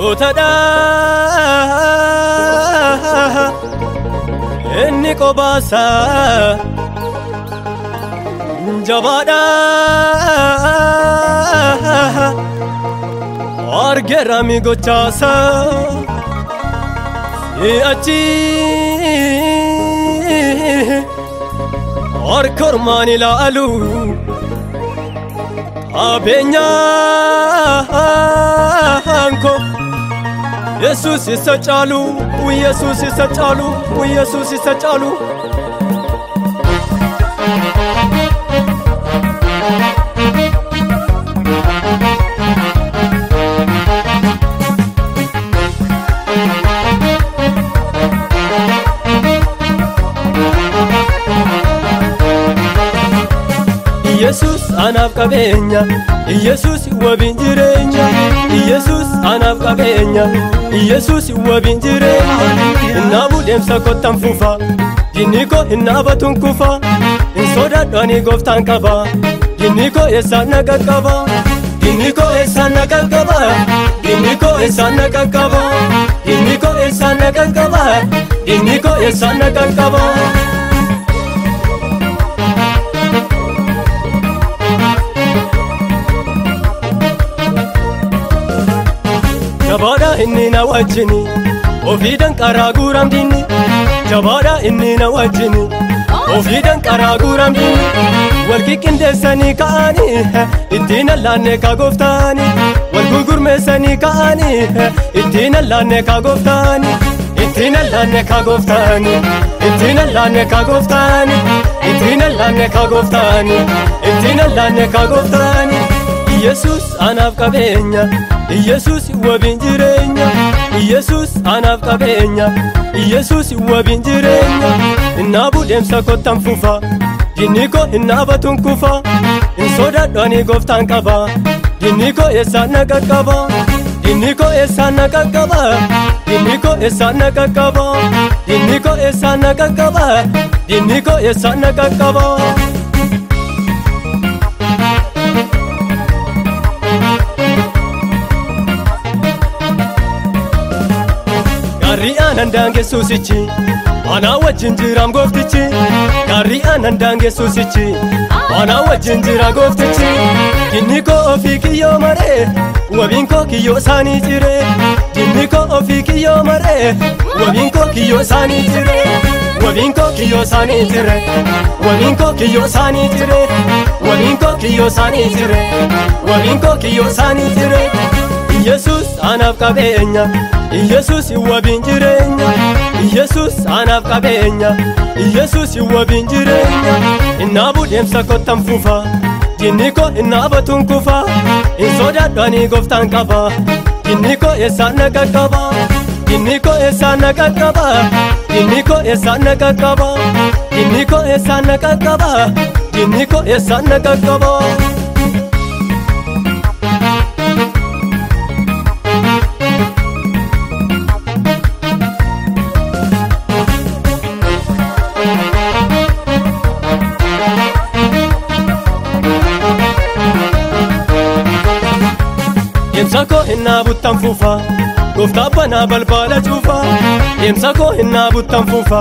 Utada inni qobasa jabada argera mi gochasa achi kormani la alu abenya anko Jesus is a chalu, Jesus is a chalu, Jesus is a chalu. Jesus anaf kabenya, Jesus wabin jirenya, Jesus anaf kabenya, Jesus wabin jirenya. Nabu dem sakotam fufa, diniko inabatun kufa, insoda dani goftan kaba, diniko esana kakaba, diniko esana kakaba, diniko esana kakaba, diniko esana kakaba, diniko esana kakaba. Jabada inni na wajini, ofidan karaguram dini. Jabada inni na wajini, ofidan karaguram dini. Walkikinde sani kaani, ittina lanne ka goftani. Walgugurme sani kaani, ittina lanne ka goftani. Ittina lanne ka goftani, ittina lanne ka goftani, ittina lanne ka goftani, ittina lanne ka goftani. Jesus anaf kabenya, Jesus wabin jirenya, Jesus anaf kabenya, Jesus wabin jirenya. Nabu dem sakotam fufa, diniko inabatun kufa, insoda dani goftan kaba, diniko esana kakaba, diniko esana kakaba, diniko esana kakaba, diniko esana kakaba, diniko esana kakaba. Gari anandange susichi, ana wajinjiram goftichi. Gari anandange susichi, ana wajinjira goftichi. Diniko ofiki yo mare, wabinko kiyo sani jire. Diniko ofiki yo mare, wabinko kiyo sani jire. Wabinko kiyo sani jire, wabinko kiyo sani jire, wabinko kiyo sani jire, wabinko kiyo sani jire. Jesus anaf kabenya, Jesus wabin jirenya, Jesus anaf kabenya, Jesus wabin jirenya. Nabu dem sakotam fufa, diniko inabatun kufa, insoda dani goftan kaba, diniko esana kakaba, diniko esana kakaba, diniko esana kakaba, diniko esana kakaba, diniko esana kakaba. Demsako hinna butam fufa, gofta bana balbala chufa. Demsako hinna butam fufa,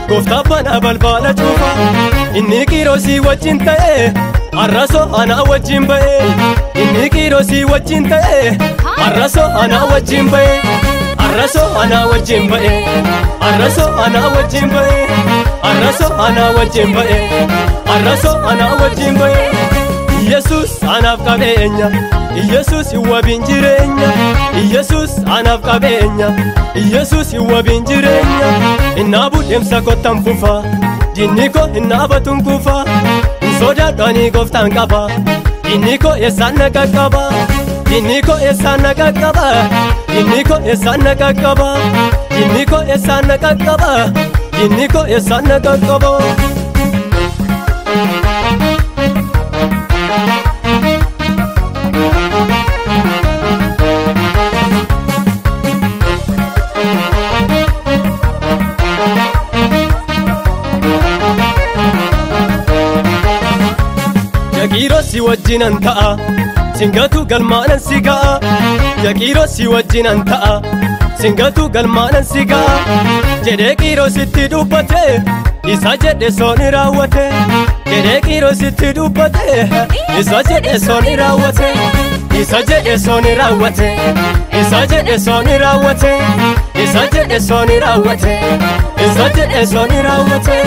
gofta bana balbala chufa. Inni kirosi wajin ta'e, arraso ana wajin ba'e. Inni kirosi wajin ta'e, arraso ana wajin ba'e. Arraso ana wajin ba'e, arraso ana wajin ba'e, arraso ana wajin ba'e, arraso ana wajin ba'e. Jesus anaf kabenya, Jesus wabin jirenya, Jesus anaf kabenya, Jesus wabin jirenya. Nabu dem sakotam fufa, diniko inabatun kufa, insoda dani goftan kaba, diniko esana kakaba, diniko esana kakaba, diniko esana kakaba, diniko esana kakaba, diniko esana kakaba. Jagirosi wajjinan ta'a, singatu galmaanan si ga'a yaqiiroo si wajjinan ta'a singatu galmaanan si ga'a jedhee qiiroo sitti dubbate isa jedhe sooni raawwate jedhee qiiroo sitti dubbate isa jedhe sooni raawwate isa jedhe sooni raawwate isa jedhe sooni raawwate isa jedhe sooni raawwate isa jedhe sooni raawwate